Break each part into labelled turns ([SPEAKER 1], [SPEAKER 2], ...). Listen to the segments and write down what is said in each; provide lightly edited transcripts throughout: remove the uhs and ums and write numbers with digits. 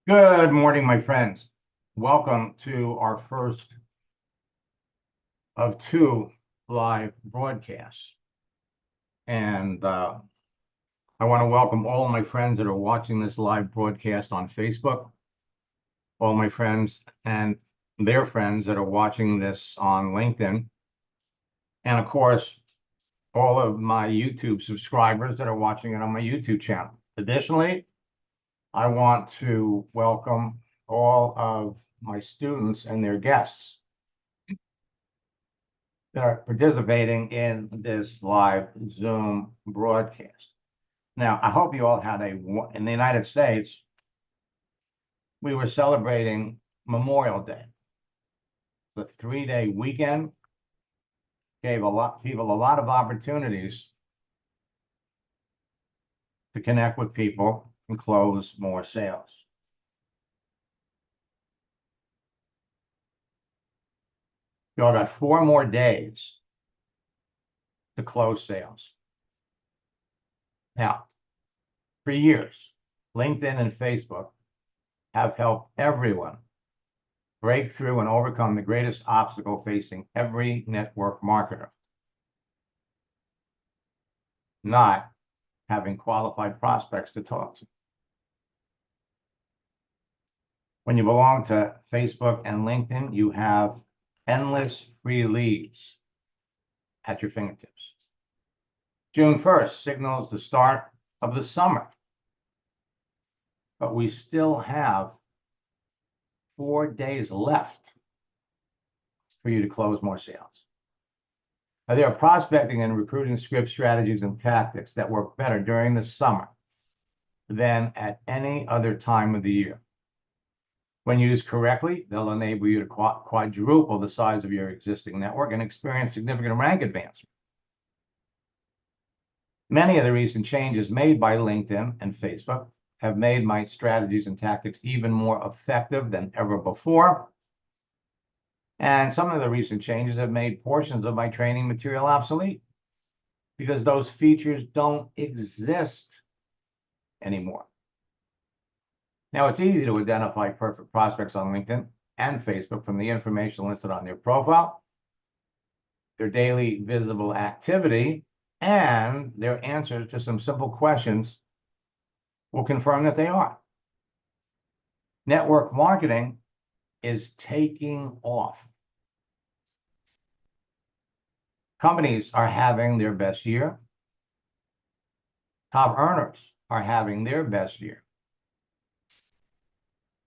[SPEAKER 1] Good morning, my friends. Welcome to our first of two live broadcasts. And I want to welcome all my friends that are watching this live broadcast on Facebook, all my friends and their friends that are watching this on LinkedIn, and of course, all of my YouTube subscribers that are watching it on my YouTube channel. Additionally, I want to welcome all of my students and their guests that are participating in this live Zoom broadcast. Now, I hope you all had in the United States, we were celebrating Memorial Day. The 3-day weekend gave people a lot of opportunities to connect with people and close more sales. You all got 4 more days to close sales. Now, for years, LinkedIn and Facebook have helped everyone break through and overcome the greatest obstacle facing every network marketer: not having qualified prospects to talk to. When you belong to Facebook and LinkedIn, you have endless free leads at your fingertips. June 1st signals the start of the summer, but we still have 4 days left for you to close more sales. Now, there are prospecting and recruiting script strategies and tactics that work better during the summer than at any other time of the year. When used correctly, they'll enable you to quadruple the size of your existing network and experience significant rank advancement. Many of the recent changes made by LinkedIn and Facebook have made my strategies and tactics even more effective than ever before. And some of the recent changes have made portions of my training material obsolete because those features don't exist anymore. Now, it's easy to identify perfect prospects on LinkedIn and Facebook from the information listed on their profile, their daily visible activity, and their answers to some simple questions will confirm that they are. Network marketing is taking off. Companies are having their best year. Top earners are having their best year.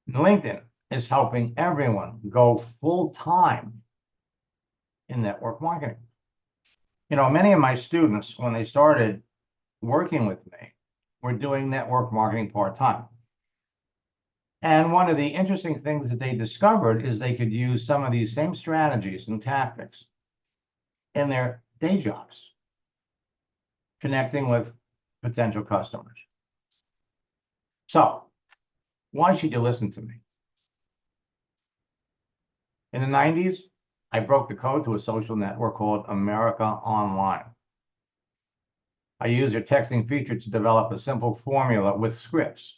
[SPEAKER 1] LinkedIn is helping everyone go full-time in network marketing. You know, many of my students, when they started working with me, were doing network marketing part-time. And one of the interesting things that they discovered is they could use some of these same strategies and tactics in their day jobs, connecting with potential customers. So, why should you listen to me? In the 90s, I broke the code to a social network called America Online. I used their texting feature to develop a simple formula with scripts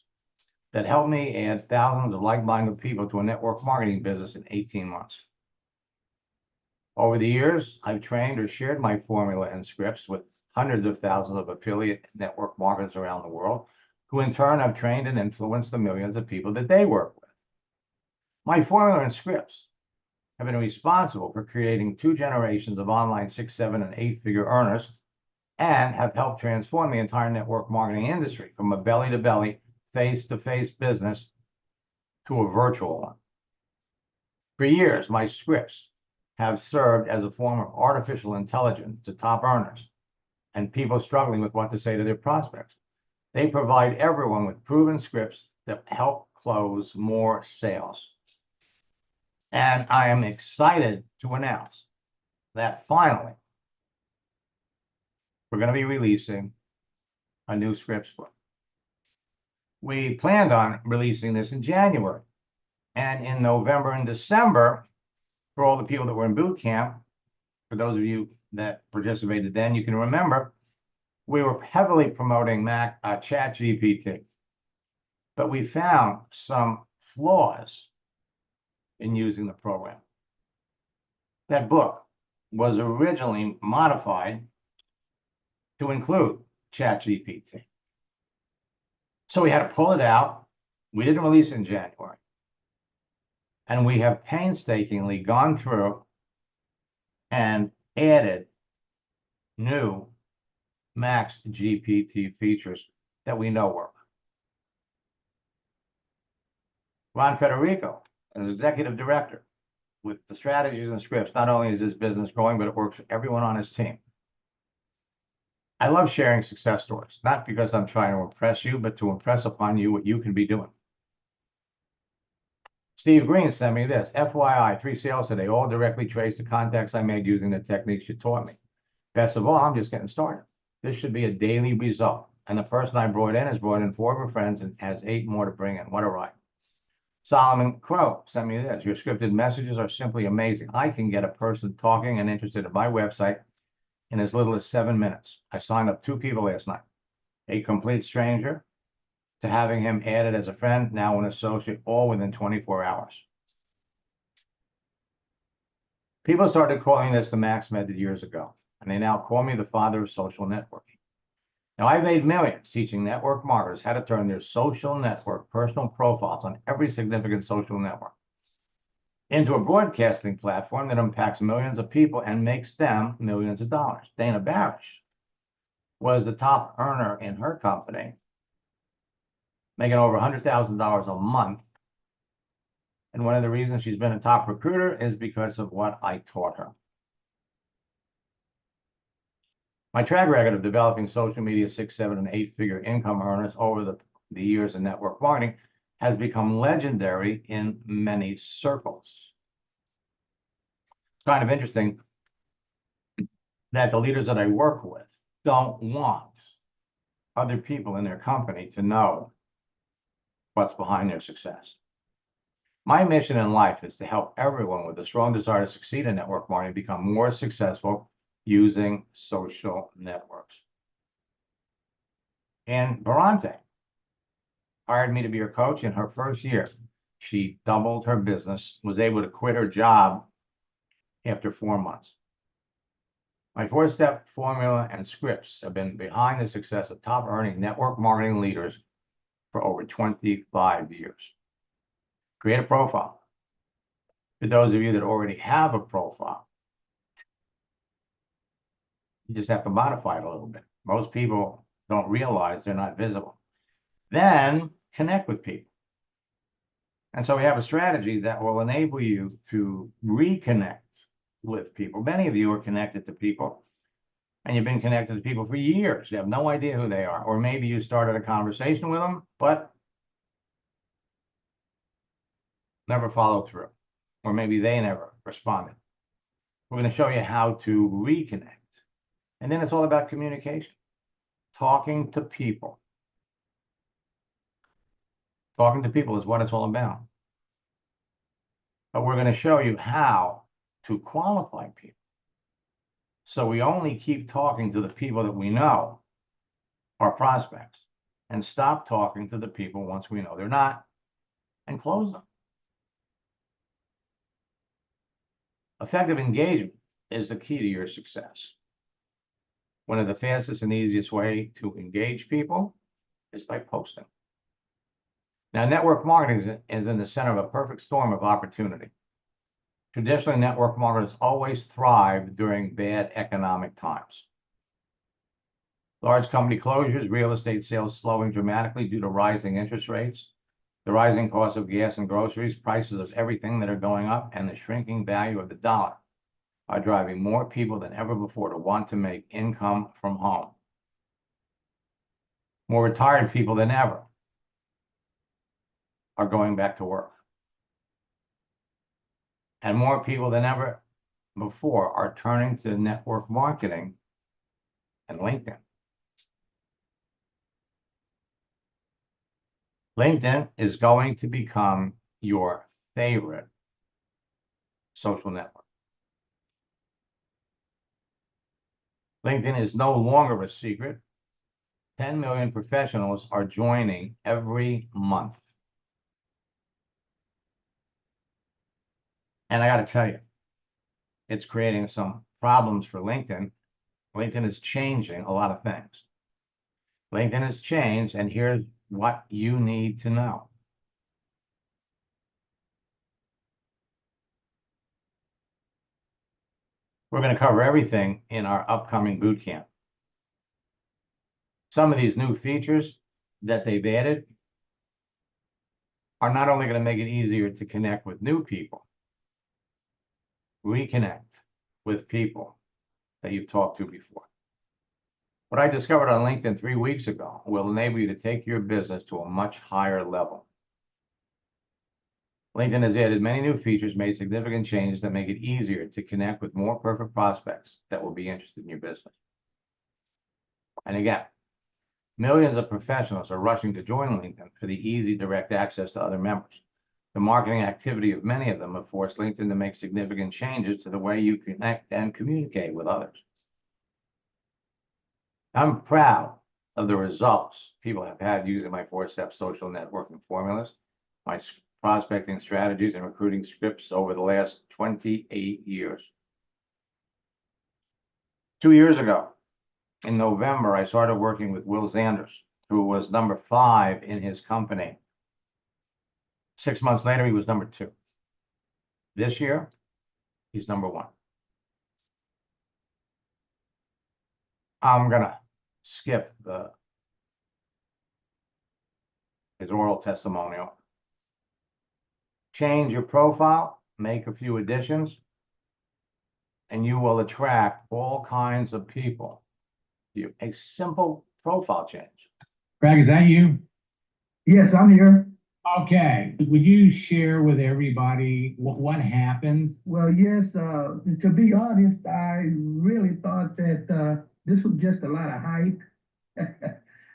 [SPEAKER 1] that helped me add thousands of like-minded people to a network marketing business in 18 months. Over the years, I've trained or shared my formula and scripts with hundreds of thousands of affiliate network marketers around the world, who in turn have trained and influenced the millions of people that they work with. My formula and scripts have been responsible for creating 2 generations of online 6, 7, and 8-figure earners, and have helped transform the entire network marketing industry from a belly-to-belly, face-to-face business to a virtual one. For years, my scripts have served as a form of artificial intelligence to top earners and people struggling with what to say to their prospects. They provide everyone with proven scripts that help close more sales. And I am excited to announce that finally, we're going to be releasing a new scripts book. We planned on releasing this in January, and in November and December, for all the people that were in boot camp, for those of you that participated then, you can remember, we were heavily promoting ChatGPT. But we found some flaws in using the program. That book was originally modified to include ChatGPT. So we had to pull it out. We didn't release it in January. And we have painstakingly gone through and added new Max GPT features that we know work. Ron Federico, as executive director, with the strategies and scripts, not only is his business growing, but it works for everyone on his team. I love sharing success stories, not because I'm trying to impress you, but to impress upon you what you can be doing. Steve Green sent me this. FYI, 3 sales today, all directly traced to contacts I made using the techniques you taught me. Best of all, I'm just getting started. This should be a daily result. And the person I brought in has brought in 4 of her friends and has 8 more to bring in. What a ride. Solomon Crow sent me this. Your scripted messages are simply amazing. I can get a person talking and interested in my website in as little as 7 minutes. I signed up 2 people last night. A complete stranger to having him added as a friend, now an associate, all within 24 hours. People started calling this the Max method years ago, and they now call me the father of social networking. Now, I've made millions teaching network marketers how to turn their social network personal profiles on every significant social network into a broadcasting platform that impacts millions of people and makes them millions of dollars. Dana Barish was the top earner in her company, making over $100,000 a month. And one of the reasons she's been a top recruiter is because of what I taught her. My track record of developing social media 6, 7, and 8-figure income earners over the years in network marketing has become legendary in many circles. It's kind of interesting that the leaders that I work with don't want other people in their company to know what's behind their success. My mission in life is to help everyone with a strong desire to succeed in network marketing become more successful using social networks. And Barante hired me to be her coach in her first year. She doubled her business, was able to quit her job after 4 months. My 4-step formula and scripts have been behind the success of top earning network marketing leaders for over 25 years. Create a profile. For those of you that already have a profile, you just have to modify it a little bit. Most people don't realize they're not visible. Then connect with people. And so we have a strategy that will enable you to reconnect with people. Many of you are connected to people, and you've been connected to people for years. You have no idea who they are. Or maybe you started a conversation with them, but never followed through. Or maybe they never responded. We're going to show you how to reconnect. And then it's all about communication. Talking to people. Talking to people is what it's all about. But we're going to show you how to qualify people. So we only keep talking to the people that we know are prospects and stop talking to the people once we know they're not and close them. Effective engagement is the key to your success. One of the fastest and easiest way to engage people is by posting. Now, network marketing is in the center of a perfect storm of opportunity. Traditionally, network marketers always thrive during bad economic times. Large company closures, real estate sales slowing dramatically due to rising interest rates, the rising cost of gas and groceries, prices of everything that are going up, and the shrinking value of the dollar are driving more people than ever before to want to make income from home. More retired people than ever are going back to work. And more people than ever before are turning to network marketing and LinkedIn. LinkedIn is going to become your favorite social network. LinkedIn is no longer a secret. 10 million professionals are joining every month. And I got to tell you, it's creating some problems for LinkedIn. LinkedIn is changing a lot of things. LinkedIn has changed, and here's what you need to know. We're going to cover everything in our upcoming boot camp. Some of these new features that they've added are not only going to make it easier to connect with new people, reconnect with people that you've talked to before. What I discovered on LinkedIn 3 weeks ago will enable you to take your business to a much higher level. LinkedIn has added many new features, made significant changes that make it easier to connect with more perfect prospects that will be interested in your business. And again, millions of professionals are rushing to join LinkedIn for the easy, direct access to other members. The marketing activity of many of them have forced LinkedIn to make significant changes to the way you connect and communicate with others. I'm proud of the results people have had using my 4-step social networking formulas, my prospecting strategies, and recruiting scripts over the last 28 years. 2 years ago, in November, I started working with Will Zanders, who was number 5 in his company. 6 months later, he was number 2. This year, he's number 1. I'm going to skip his oral testimonial. Change your profile, make a few additions, and you will attract all kinds of people. A simple profile change.
[SPEAKER 2] Craig, is that you?
[SPEAKER 3] Yes, I'm here.
[SPEAKER 2] Okay. Would you share with everybody what happened?
[SPEAKER 3] Well, yes, to be honest, I really thought that this was just a lot of hype.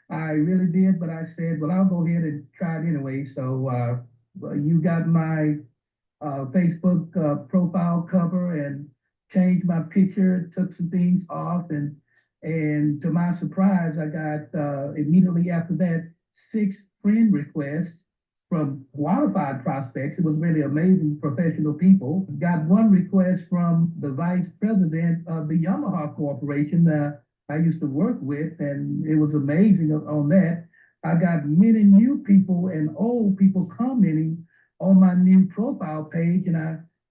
[SPEAKER 3] I really did, but I said, well, I'll go ahead and try it anyway. So you got my Facebook profile cover and changed my picture, took some things off, and to my surprise, I got immediately after that 6 friend requests from qualified prospects. It was really amazing, professional people. Got 1 request from the vice president of the Yamaha Corporation I used to work with, and it was amazing on that. I got many new people and old people commenting on my new profile page, and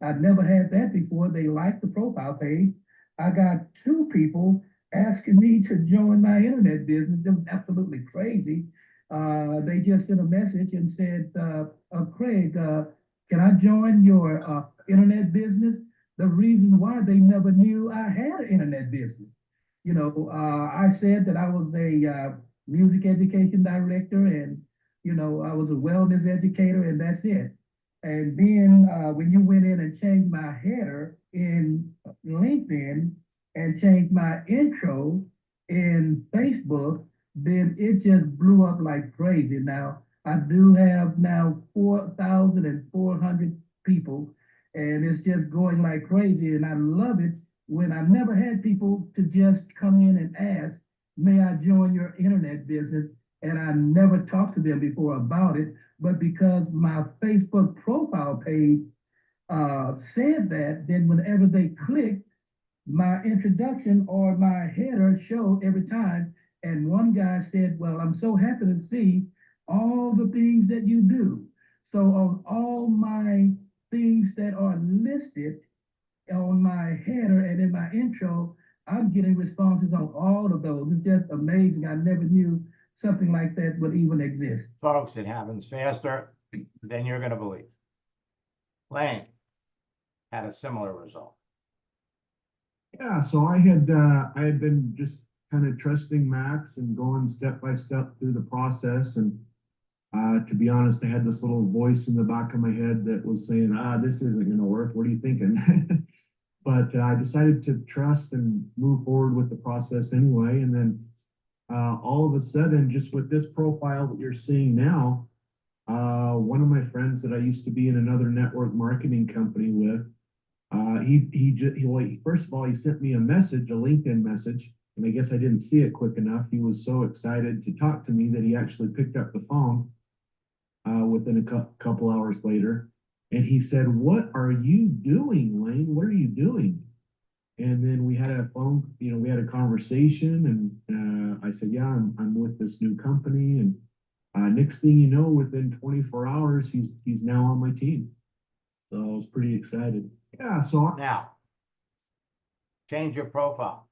[SPEAKER 3] I'd never had that before. They liked the profile page. I got 2 people asking me to join my internet business. It was absolutely crazy. They just sent a message and said, Craig, can I join your internet business? The reason why they never knew I had an internet business. You know, I said that I was a music education director, and, you know, I was a wellness educator, and that's it. And then when you went in and changed my header in LinkedIn and changed my intro in Facebook, then it just blew up like crazy. Now, I do have now 4,400 people, and it's just going like crazy, and I love it when I never had people to just come in and ask, may I join your internet business? And I never talked to them before about it, but because my Facebook profile page said that, then whenever they clicked, my introduction or my header showed every time. And one guy said, well, I'm so happy to see all the things that you do. So on all my things that are listed on my header and in my intro, I'm getting responses on all of those. It's just amazing. I never knew something like that would even exist.
[SPEAKER 1] Folks, it happens faster than you're going to believe. Lane had a similar result.
[SPEAKER 4] Yeah, so I had been just kind of trusting Max and going step by step through the process. And to be honest, I had this little voice in the back of my head that was saying, this isn't going to work. What are you thinking? But I decided to trust and move forward with the process anyway. And then all of a sudden, just with this profile that you're seeing now, one of my friends that I used to be in another network marketing company with, first of all, he sent me a message, a LinkedIn message, and I guess I didn't see it quick enough. He was so excited to talk to me that he actually picked up the phone within a couple hours later. And he said, "What are you doing, Lane? What are you doing?" And then we had a we had a conversation, and I said, "Yeah, I'm with this new company." And next thing you know, within 24 hours, he's now on my team. So I was pretty excited. Yeah. So
[SPEAKER 1] Now, change your profile.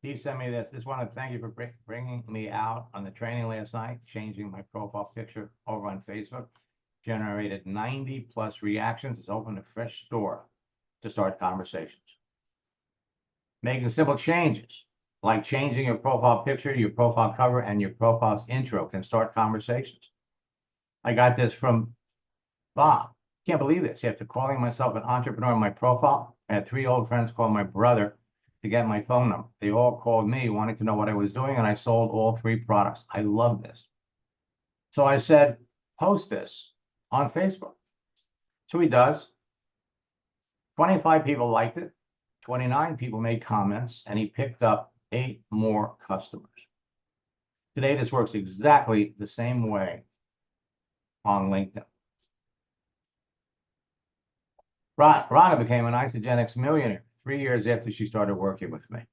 [SPEAKER 1] He sent me this. Just want to thank you for bringing me out on the training last night, changing my profile picture over on Facebook. Generated 90 plus reactions. It's opened a fresh door to start conversations. Making simple changes, like changing your profile picture, your profile cover, and your profile's intro can start conversations. I got this from Bob. Can't believe this. After calling myself an entrepreneur on my profile, I had 3 old friends call my brother to get my phone number. They all called me wanting to know what I was doing, and I sold all 3 products. I love this. So I said, post this on Facebook. So he does. 25 people liked it. 29 people made comments, and he picked up 8 more customers. Today, this works exactly the same way on LinkedIn. Rhonda became an Isagenix millionaire 3 years after she started working with me.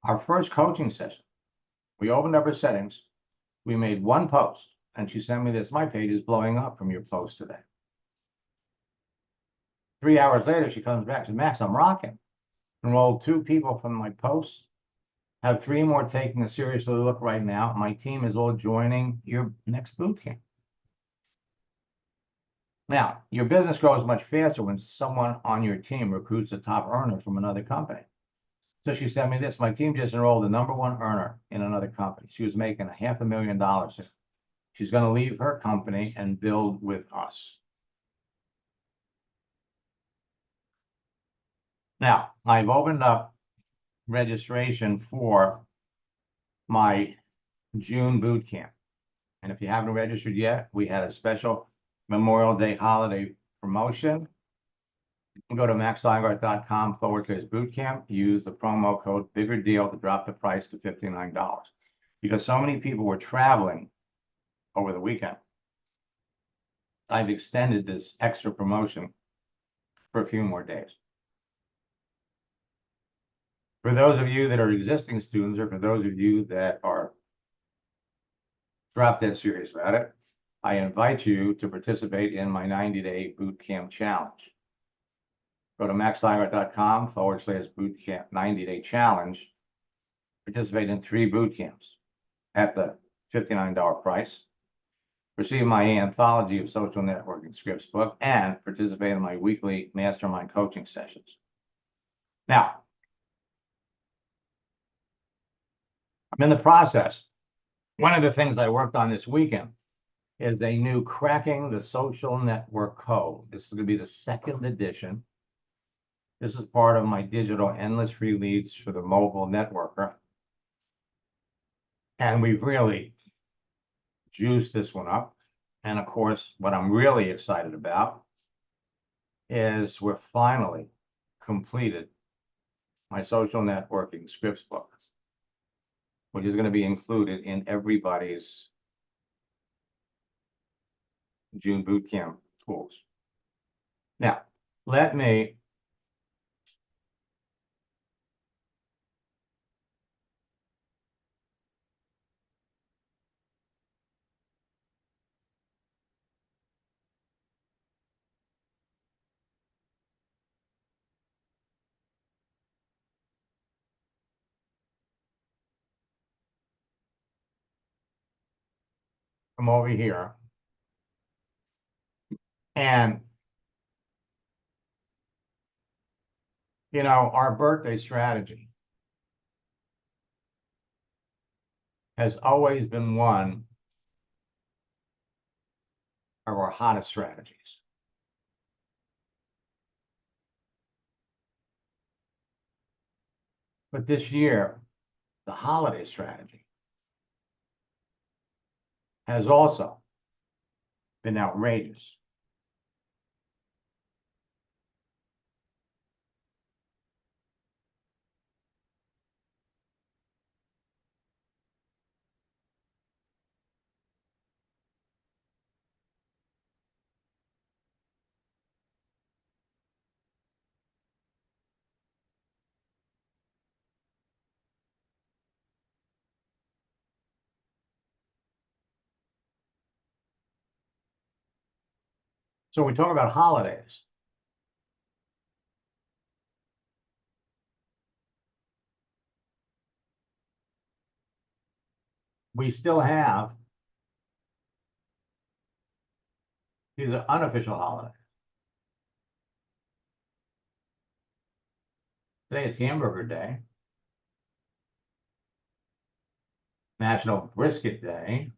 [SPEAKER 1] Our first coaching session, we opened up her settings, we made 1 post, and she sent me this. My page is blowing up from your post today. 3 hours later, she comes back. She says, Max, I'm rocking. Enrolled 2 people from my posts. Have 3 more taking a serious look right now. My team is all joining your next boot camp. Now, your business grows much faster when someone on your team recruits a top earner from another company. So she sent me this. My team just enrolled the #1 earner in another company. She was making $500,000. She's going to leave her company and build with us. Now, I've opened up registration for my June boot camp. And if you haven't registered yet, we had a special Memorial Day holiday promotion. Go to maxsteingarth.com/bootcamp. Use the promo code Bigger Deal to drop the price to $59. Because so many people were traveling over the weekend, I've extended this extra promotion for a few more days. For those of you that are existing students, or for those of you that are drop dead serious about it, I invite you to participate in my 90-day boot camp challenge. Go to maxsteingarth.com/bootcamp 90-day challenge. Participate in 3 boot camps at the $59 price. Receive my anthology of social networking scripts book and participate in my weekly mastermind coaching sessions. Now, I'm in the process. One of the things I worked on this weekend is a new Cracking the Social Network Code. This is going to be the 2nd edition. This is part of my digital endless free leads for the mobile networker. And we've really juiced this one up. And of course, what I'm really excited about is we're finally completed my social networking scripts book, which is going to be included in everybody's June boot camp tools. Now, let me come over here. And, you know, our birthday strategy has always been one of our hottest strategies. But this year, the holiday strategy has also been outrageous. So we talk about holidays. We still have, these are unofficial holidays. Today it's Hamburger Day, National Brisket Day,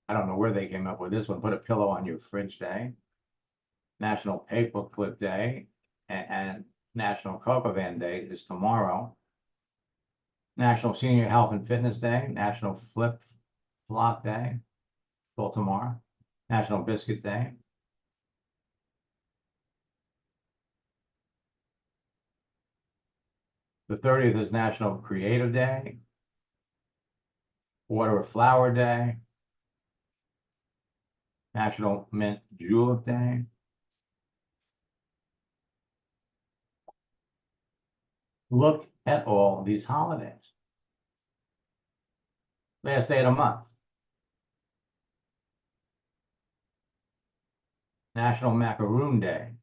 [SPEAKER 1] I don't know where they came up with this one, put a pillow on your fridge day, National Paperclip Day, and National Coca Van Day is tomorrow. National Senior Health and Fitness Day, National Flip Flop Day, till tomorrow, National Biscuit Day. The 30th is National Creative Day, Water Flower Day, National Mint Julep Day. Look at all these holidays. Last day of the month. National Macaroon Day,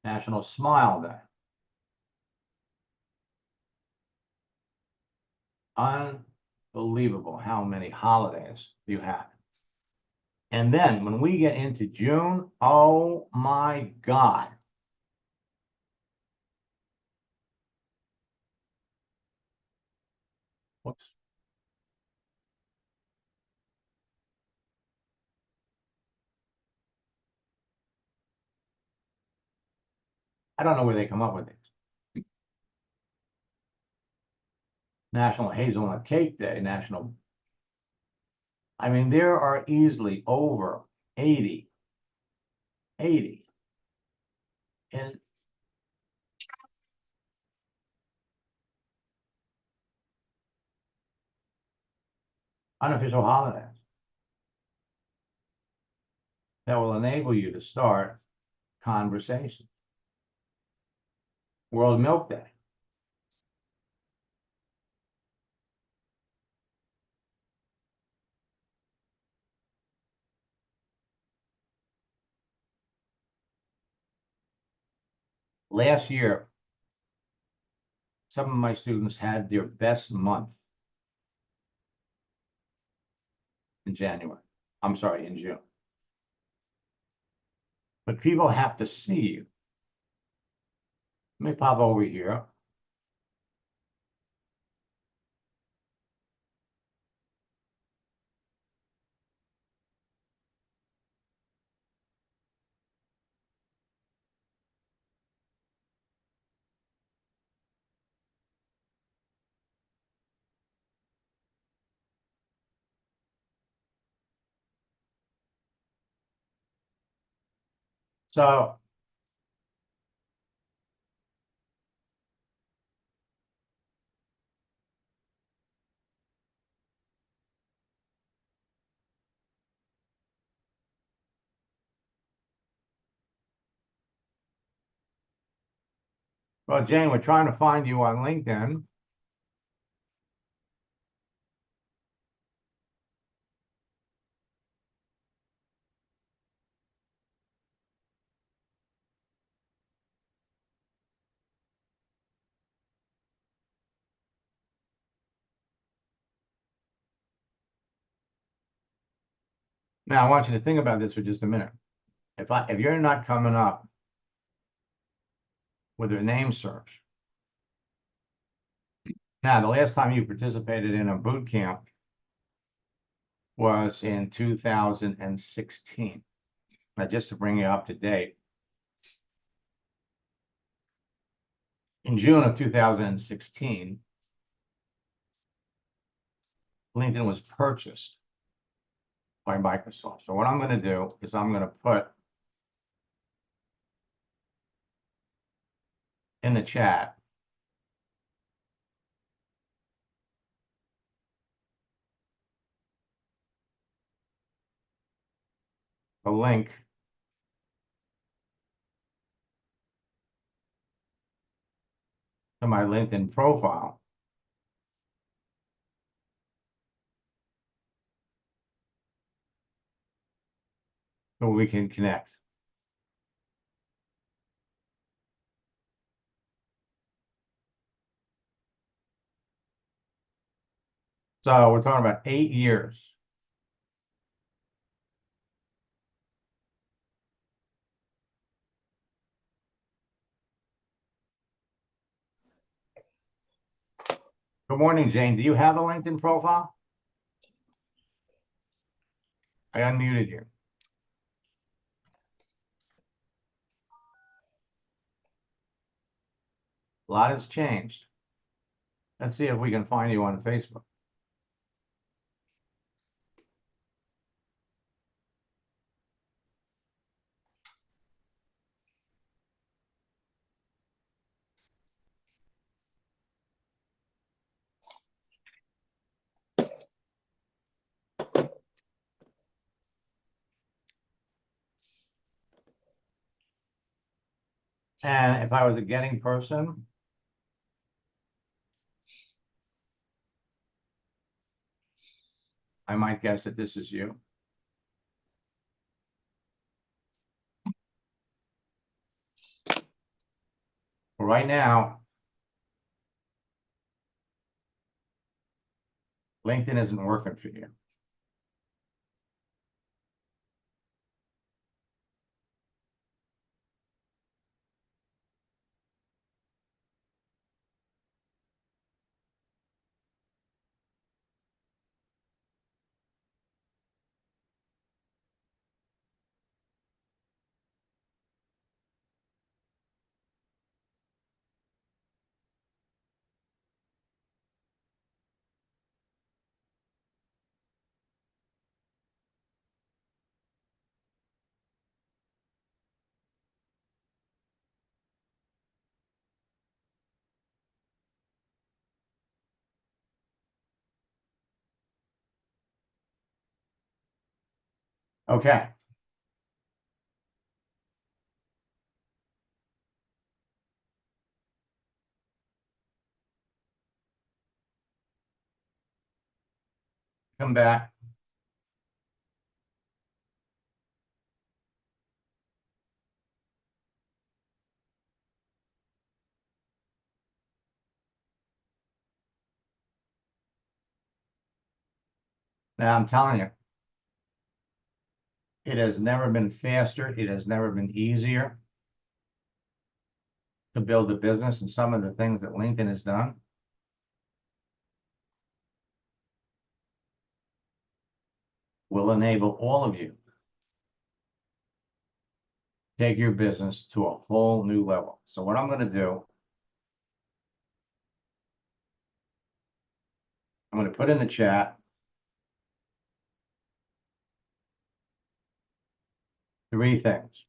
[SPEAKER 1] National Smile Day. Unbelievable how many holidays you have. And then when we get into June, oh my God. Whoops. I don't know where they come up with these. National Hazelnut Cake Day, National. I mean, there are easily over 80 and unofficial holidays that will enable you to start conversation. World Milk Day. Last year, some of my students had their best month in January. I'm sorry, in June. But people have to see you. Let me pop over here. So well, Jane, we're trying to find you on LinkedIn. Now I want you to think about this for just a minute. If you're not coming up with a name search. Now, the last time you participated in a boot camp was in 2016. Now, just to bring you up to date, in June of 2016, LinkedIn was purchased by Microsoft. So what I'm going to do is I'm going to put in the chat a link to my LinkedIn profile. so we can connect. So we're talking about 8 years. Good morning, Jane. Do you have a LinkedIn profile? I unmuted you. A lot has changed. Let's see if we can find you on Facebook. And if I was a getting person, I might guess that this is you. But right now, LinkedIn isn't working for you. Okay. Come back. Now I'm telling you, it has never been faster. It has never been easier to build a business, and some of the things that LinkedIn has done will enable all of you to take your business to a whole new level. So what I'm going to do, I'm going to put in the chat 3 things.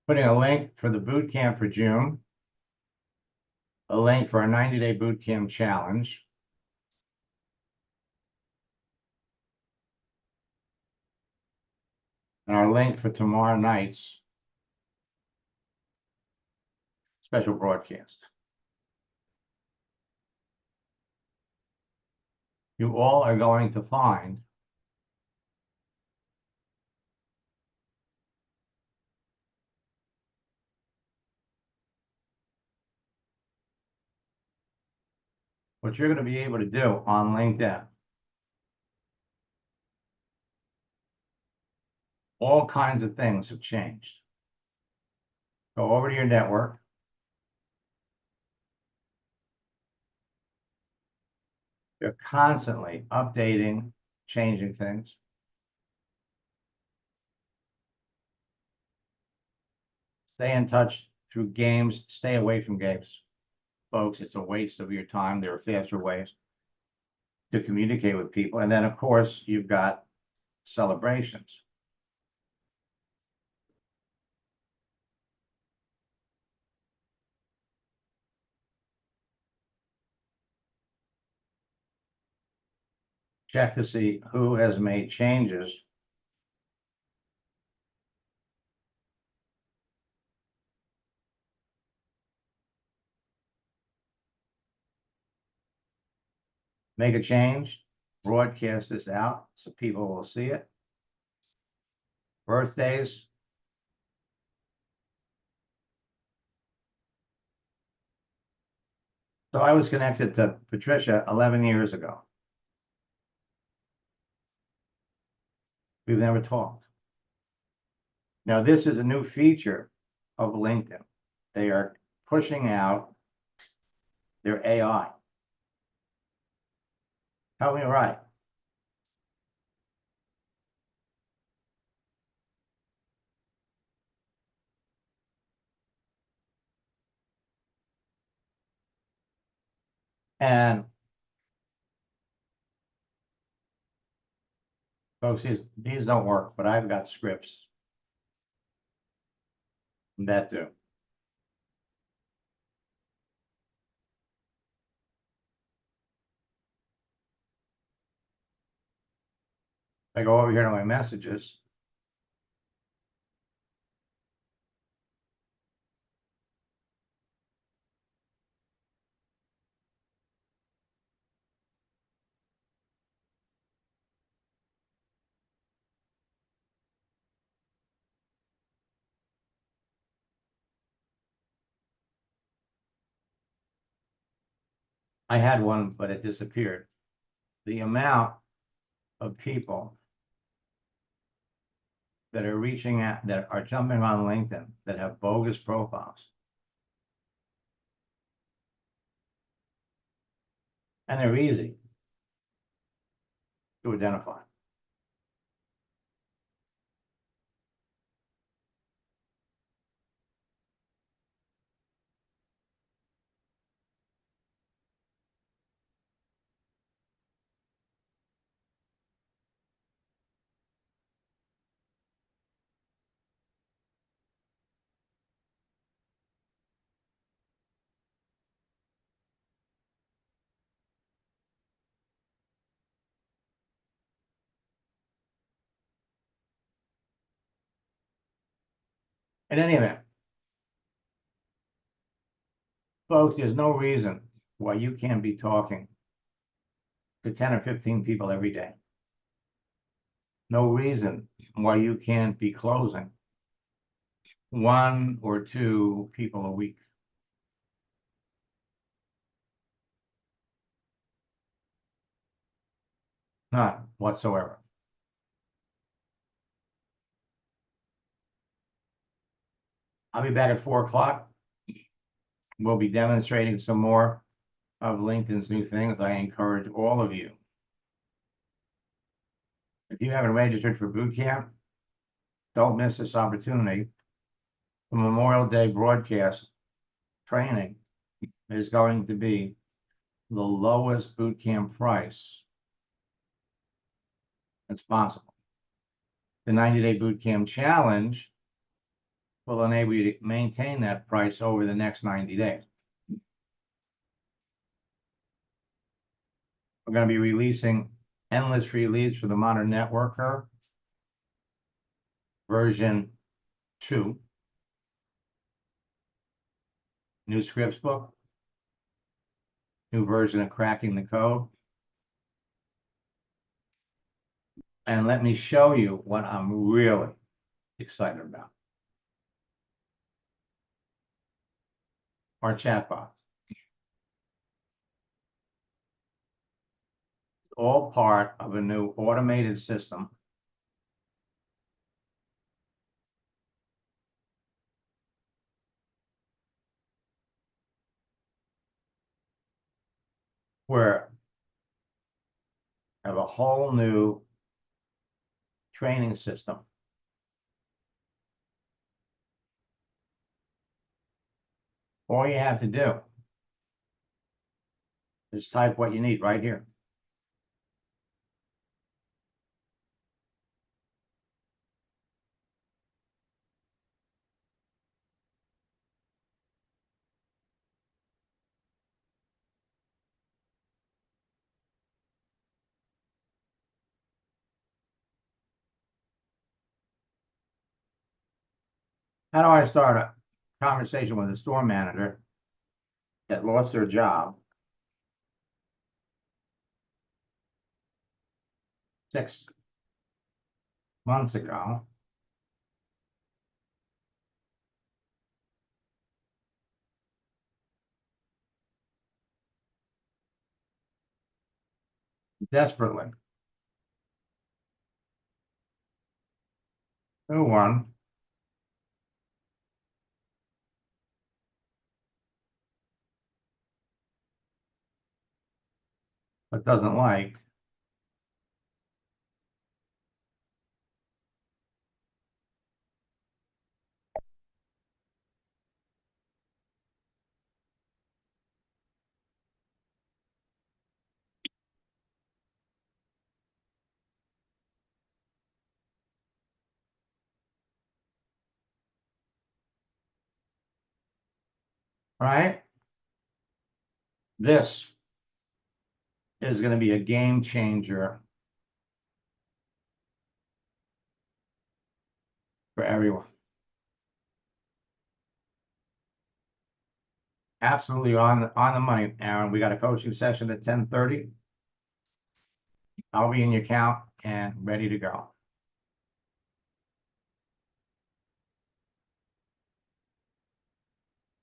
[SPEAKER 1] Putting a link for the boot camp for June, a link for our 90-day boot camp challenge, and our link for tomorrow night's special broadcast. You all are going to find what you're going to be able to do on LinkedIn. all kinds of things have changed. Go over to your network. They're constantly updating, changing things. Stay in touch through games. Stay away from games, folks. It's a waste of your time. There are faster ways to communicate with people. And then, of course, you've got celebrations. Check to see who has made changes. Make a change, broadcast this out so people will see it. Birthdays. So I was connected to Patricia 11 years ago. We've never talked. Now, this is a new feature of LinkedIn. They are pushing out their AI. Help me right. And folks, these don't work, but I've got scripts that do. I go over here to my messages. I had one, but it disappeared. The amount of people that are reaching out, that are jumping on LinkedIn, that have bogus profiles. And they're easy to identify. In any event, folks, there's no reason why you can't be talking to 10 or 15 people every day. No reason why you can't be closing 1 or 2 people a week. None whatsoever. I'll be back at 4 o'clock. We'll be demonstrating some more of LinkedIn's new things. I encourage all of you. If you haven't registered for boot camp, don't miss this opportunity. The Memorial Day broadcast training is going to be the lowest boot camp price that's possible. The 90-day boot camp challenge will enable you to maintain that price over the next 90 days. We're going to be releasing endless free leads for the Modern Networker version 2. New scripts book, new version of Cracking the Code. And let me show you what I'm really excited about. Our chatbot. All part of a new automated system software. Have a whole new training system. All you have to do is type what you need right here. How do I start a conversation with a store manager that lost their job 6 months ago? Desperately. Who won? But doesn't like. Right? This is going to be a game changer for everyone. Absolutely on the money, Aaron. We got a coaching session at 10:30. I'll be in your account and ready to go.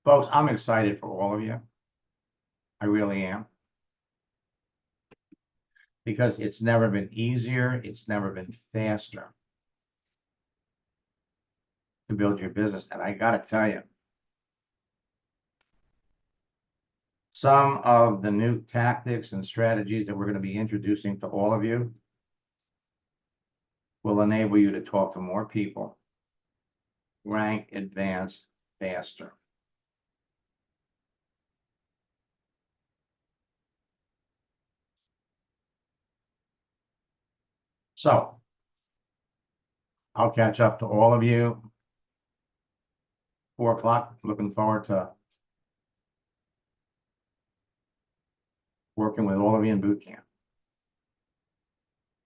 [SPEAKER 1] Folks, I'm excited for all of you. I really am. Because it's never been easier, it's never been faster to build your business. And I gotta tell you, some of the new tactics and strategies that we're going to be introducing to all of you will enable you to talk to more people, rank, advance faster. So I'll catch up to all of you 4 o'clock. Looking forward to working with all of you in boot camp.